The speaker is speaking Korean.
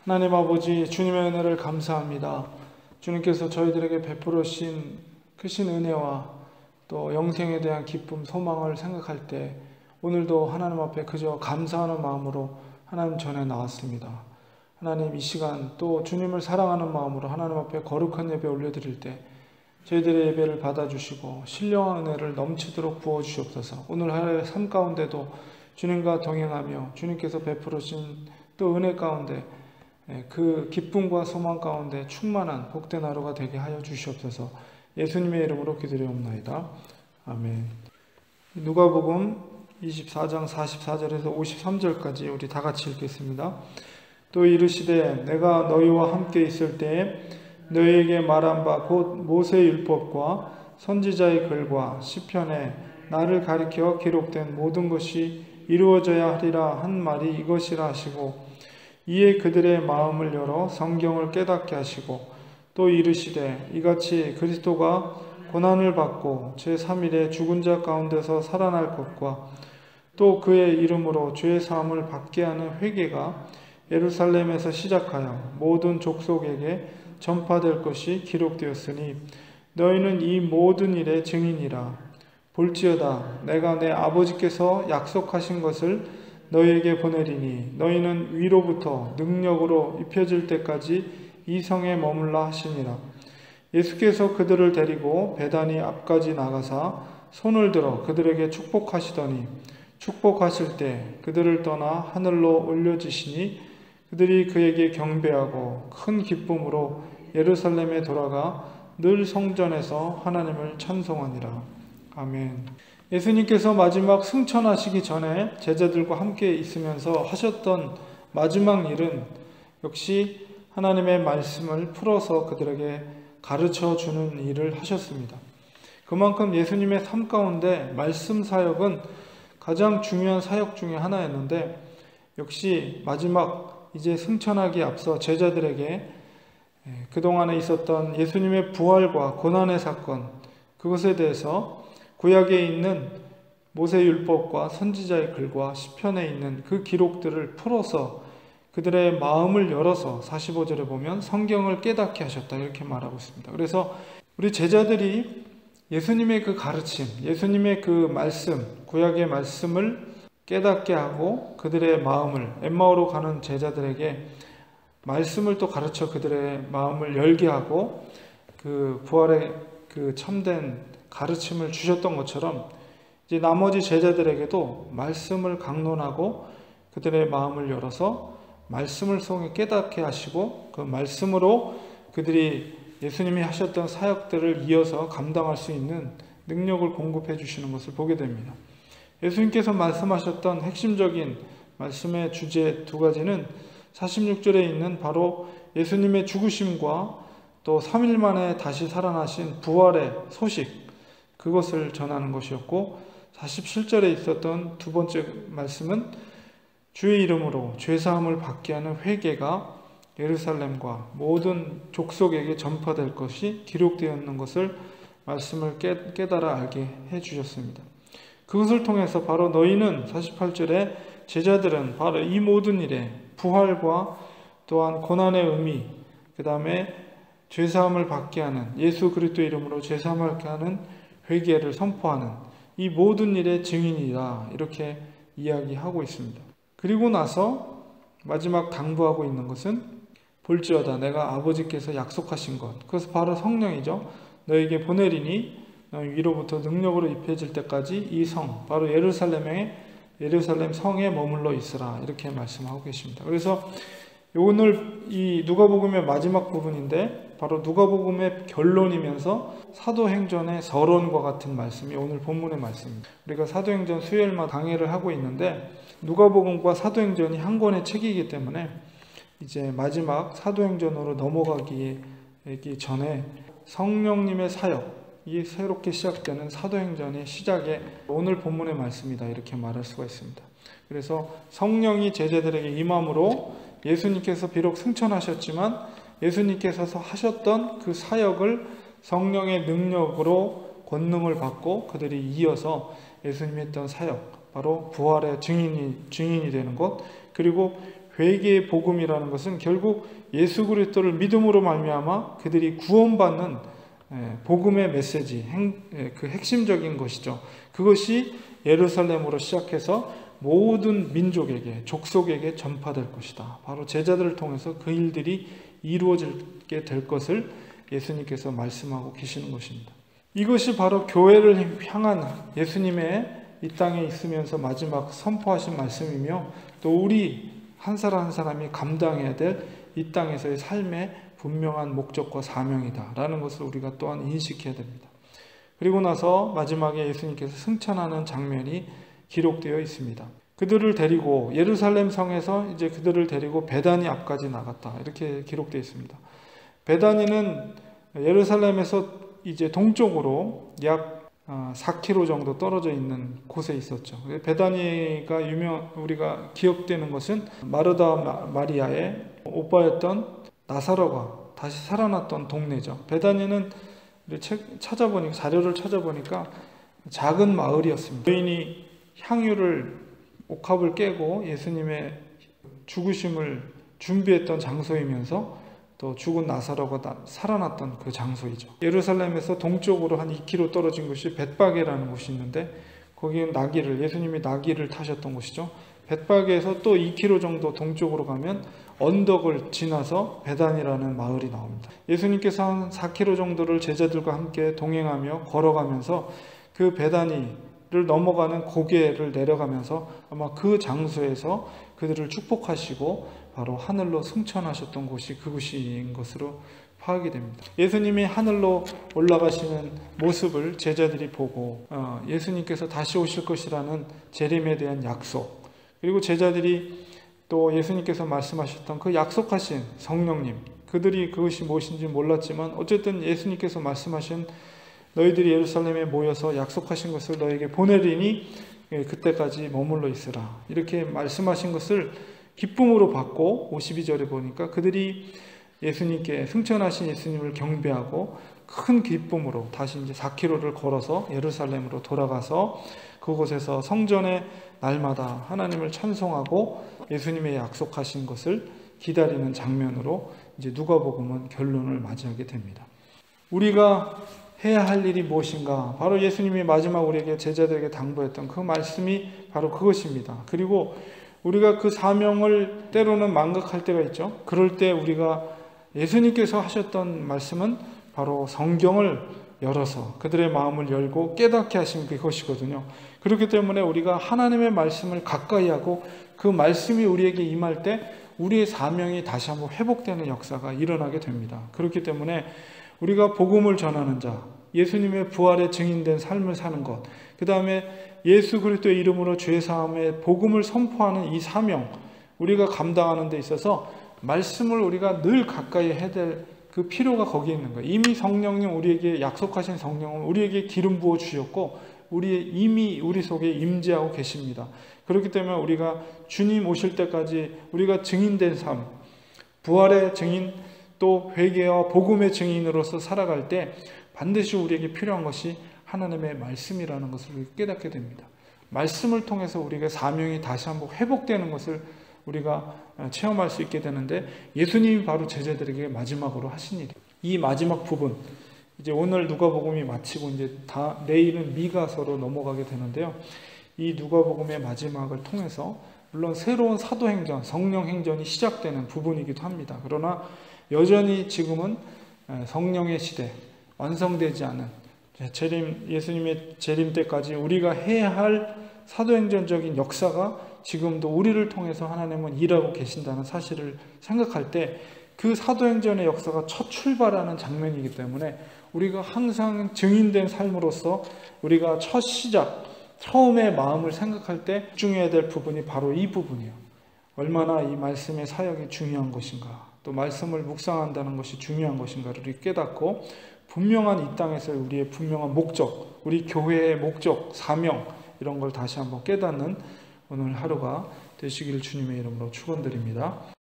하나님 아버지, 주님의 은혜를 감사합니다. 주님께서 저희들에게 베풀으신 크신 은혜와 또 영생에 대한 기쁨, 소망을 생각할 때 오늘도 하나님 앞에 그저 감사하는 마음으로 하나님 전에 나왔습니다. 하나님, 이 시간 또 주님을 사랑하는 마음으로 하나님 앞에 거룩한 예배 올려드릴 때 저희들의 예배를 받아주시고 신령한 은혜를 넘치도록 부어주시옵소서. 오늘 하루의 삶 가운데도 주님과 동행하며 주님께서 베풀으신 또 은혜 가운데 그 기쁨과 소망 가운데 충만한 복된 하루가 되게 하여 주시옵소서. 예수님의 이름으로 기도드리옵나이다. 아멘. 누가복음 24장 44절에서 53절까지 우리 다 같이 읽겠습니다. 또 이르시되 내가 너희와 함께 있을 때에 너희에게 말한 바 곧 모세의 율법과 선지자의 글과 시편에 나를 가리켜 기록된 모든 것이 이루어져야 하리라 한 말이 이것이라 하시고, 이에 그들의 마음을 열어 성경을 깨닫게 하시고, 또 이르시되 이같이 그리스도가 고난을 받고 제3일에 죽은 자 가운데서 살아날 것과 또 그의 이름으로 죄 사함을 받게 하는 회개가 예루살렘에서 시작하여 모든 족속에게 전파될 것이 기록되었으니 너희는 이 모든 일의 증인이라. 볼지어다 내가 내 아버지께서 약속하신 것을 너희에게 보내리니 너희는 위로부터 능력으로 입혀질 때까지 이 성에 머물라 하시니라. 예수께서 그들을 데리고 베다니 앞까지 나가사 손을 들어 그들에게 축복하시더니 축복하실 때 그들을 떠나 하늘로 올려지시니 그들이 그에게 경배하고 큰 기쁨으로 예루살렘에 돌아가 늘 성전에서 하나님을 찬송하니라. 아멘. 예수님께서 마지막 승천하시기 전에 제자들과 함께 있으면서 하셨던 마지막 일은 역시 하나님의 말씀을 풀어서 그들에게 가르쳐 주는 일을 하셨습니다. 그만큼 예수님의 삶 가운데 말씀 사역은 가장 중요한 사역 중에 하나였는데, 역시 마지막 이제 승천하기에 앞서 제자들에게 그동안에 있었던 예수님의 부활과 고난의 사건, 그것에 대해서 구약에 있는 모세율법과 선지자의 글과 시편에 있는 그 기록들을 풀어서 그들의 마음을 열어서 45절에 보면 성경을 깨닫게 하셨다, 이렇게 말하고 있습니다. 그래서 우리 제자들이 예수님의 그 가르침, 예수님의 그 말씀, 구약의 말씀을 깨닫게 하고 그들의 마음을, 엠마오로 가는 제자들에게 말씀을 또 가르쳐 그들의 마음을 열게 하고 그 부활의 그 참된 가르침을 주셨던 것처럼 이제 나머지 제자들에게도 말씀을 강론하고 그들의 마음을 열어서 말씀을 통해 깨닫게 하시고 그 말씀으로 그들이 예수님이 하셨던 사역들을 이어서 감당할 수 있는 능력을 공급해 주시는 것을 보게 됩니다. 예수님께서 말씀하셨던 핵심적인 말씀의 주제 두 가지는 46절에 있는 바로 예수님의 죽으심과 또 3일 만에 다시 살아나신 부활의 소식, 그것을 전하는 것이었고, 47절에 있었던 두 번째 말씀은 주의 이름으로 죄사함을 받게 하는 회개가 예루살렘과 모든 족속에게 전파될 것이 기록되어 있는 것을 말씀을 깨달아 알게 해주셨습니다. 그것을 통해서 바로 너희는 48절에 제자들은 바로 이 모든 일에 부활과 또한 고난의 의미, 그 다음에 죄사함을 받게 하는, 예수 그리스도의 이름으로 죄사함을 받게 하는 회개를 선포하는 이 모든 일의 증인이다, 이렇게 이야기하고 있습니다. 그리고 나서 마지막 당부하고 있는 것은 볼지어다 내가 아버지께서 약속하신 것, 그것은 바로 성령이죠. 너에게 보내리니 위로부터 능력으로 입혀질 때까지 이 성, 바로 예루살렘 성에 머물러 있으라, 이렇게 말씀하고 계십니다. 그래서 오늘 이 누가복음의 마지막 부분인데 바로 누가복음의 결론이면서 사도행전의 서론과 같은 말씀이 오늘 본문의 말씀입니다. 우리가 사도행전 수요일마다 강해를 하고 있는데 누가복음과 사도행전이 한 권의 책이기 때문에 이제 마지막 사도행전으로 넘어가기 전에 성령님의 사역이 새롭게 시작되는 사도행전의 시작에 오늘 본문의 말씀이다, 이렇게 말할 수가 있습니다. 그래서 성령이 제자들에게 임함으로 예수님께서 비록 승천하셨지만 예수님께서 하셨던 그 사역을 성령의 능력으로 권능을 받고 그들이 이어서 예수님이 했던 사역, 바로 부활의 증인이 되는 것, 그리고 회개의 복음이라는 것은 결국 예수 그리스도를 믿음으로 말미암아 그들이 구원받는 복음의 메시지, 그 핵심적인 것이죠. 그것이 예루살렘으로 시작해서 모든 민족에게, 족속에게 전파될 것이다. 바로 제자들을 통해서 그 일들이 이루어지게 될 것을 예수님께서 말씀하고 계시는 것입니다. 이것이 바로 교회를 향한 예수님의 이 땅에 있으면서 마지막 선포하신 말씀이며, 또 우리 한 사람 한 사람이 감당해야 될 이 땅에서의 삶의 분명한 목적과 사명이다 라는 것을 우리가 또한 인식해야 됩니다. 그리고 나서 마지막에 예수님께서 승천하는 장면이 기록되어 있습니다. 그들을 데리고 예루살렘 성에서 이제 그들을 데리고 베다니 앞까지 나갔다, 이렇게 기록되어 있습니다. 베다니는 예루살렘에서 이제 동쪽으로 약 4km 정도 떨어져 있는 곳에 있었죠. 베다니가 우리가 기억되는 것은 마르다 마리아의 오빠였던 나사로가 다시 살아났던 동네죠. 베다니는 찾아보니까, 자료를 찾아보니까 작은 마을이었습니다. 여인이 옥합을 깨고 예수님의 죽으심을 준비했던 장소이면서 또 죽은 나사로가 살아났던 그 장소이죠. 예루살렘에서 동쪽으로 한 2km 떨어진 곳이 벳바게라는 곳이 있는데, 거기는 예수님이 나귀를 타셨던 곳이죠. 벳바게에서 또 2km 정도 동쪽으로 가면 언덕을 지나서 베단이라는 마을이 나옵니다. 예수님께서 한 4km 정도를 제자들과 함께 동행하며 걸어가면서 그 베다니를 넘어가는 고개를 내려가면서 아마 그 장소에서 그들을 축복하시고 바로 하늘로 승천하셨던 곳이 그곳인 것으로 파악이 됩니다. 예수님이 하늘로 올라가시는 모습을 제자들이 보고 예수님께서 다시 오실 것이라는 재림에 대한 약속, 그리고 제자들이 또 예수님께서 말씀하셨던 그 약속하신 성령님, 그들이 그것이 무엇인지 몰랐지만 어쨌든 예수님께서 말씀하신 너희들이 예루살렘에 모여서 약속하신 것을 너에게 보내리니 그때까지 머물러 있으라, 이렇게 말씀하신 것을 기쁨으로 받고 52절에 보니까 그들이 예수님께 승천하신 예수님을 경배하고 큰 기쁨으로 다시 이제 4km를 걸어서 예루살렘으로 돌아가서 그곳에서 성전에 날마다 하나님을 찬송하고 예수님의 약속하신 것을 기다리는 장면으로 이제 누가복음은 결론을 맞이하게 됩니다. 우리가 해야 할 일이 무엇인가? 바로 예수님이 마지막 우리에게 제자들에게 당부했던 그 말씀이 바로 그것입니다. 그리고 우리가 그 사명을 때로는 망각할 때가 있죠. 그럴 때 우리가 예수님께서 하셨던 말씀은 바로 성경을 열어서 그들의 마음을 열고 깨닫게 하신 그것이거든요. 그렇기 때문에 우리가 하나님의 말씀을 가까이 하고 그 말씀이 우리에게 임할 때 우리의 사명이 다시 한번 회복되는 역사가 일어나게 됩니다. 그렇기 때문에 우리가 복음을 전하는 자, 예수님의 부활에 증인된 삶을 사는 것, 그 다음에 예수 그리스도의 이름으로 죄사함의 복음을 선포하는 이 사명, 우리가 감당하는 데 있어서 말씀을 우리가 늘 가까이 해야 될 그 필요가 거기에 있는 거예요. 이미 성령님, 우리에게 약속하신 성령은 우리에게 기름 부어 주셨고 이미 우리 속에 임재하고 계십니다. 그렇기 때문에 우리가 주님 오실 때까지 우리가 증인된 삶, 부활의 증인, 또 회개와 복음의 증인으로서 살아갈 때 반드시 우리에게 필요한 것이 하나님의 말씀이라는 것을 깨닫게 됩니다. 말씀을 통해서 우리가 사명이 다시 한번 회복되는 것을 우리가 체험할 수 있게 되는데, 예수님이 바로 제자들에게 마지막으로 하신 일이에요. 이 마지막 부분, 이제 오늘 누가복음이 마치고 이제 내일은 미가서로 넘어가게 되는데요. 이 누가복음의 마지막을 통해서 물론 새로운 사도행전, 성령행전이 시작되는 부분이기도 합니다. 그러나 여전히 지금은 성령의 시대, 완성되지 않은 예수님의 재림 때까지 우리가 해야 할 사도행전적인 역사가 지금도 우리를 통해서 하나님은 일하고 계신다는 사실을 생각할 때 그 사도행전의 역사가 첫 출발하는 장면이기 때문에 우리가 항상 증인된 삶으로서 우리가 첫 시작, 처음의 마음을 생각할 때 집중해야 될 부분이 바로 이 부분이에요. 얼마나 이 말씀의 사역이 중요한 것인가, 또 말씀을 묵상한다는 것이 중요한 것인가를 깨닫고 분명한 이 땅에서의 우리의 분명한 목적, 우리 교회의 목적, 사명, 이런 걸 다시 한번 깨닫는 오늘 하루가 되시기를 주님의 이름으로 축원드립니다.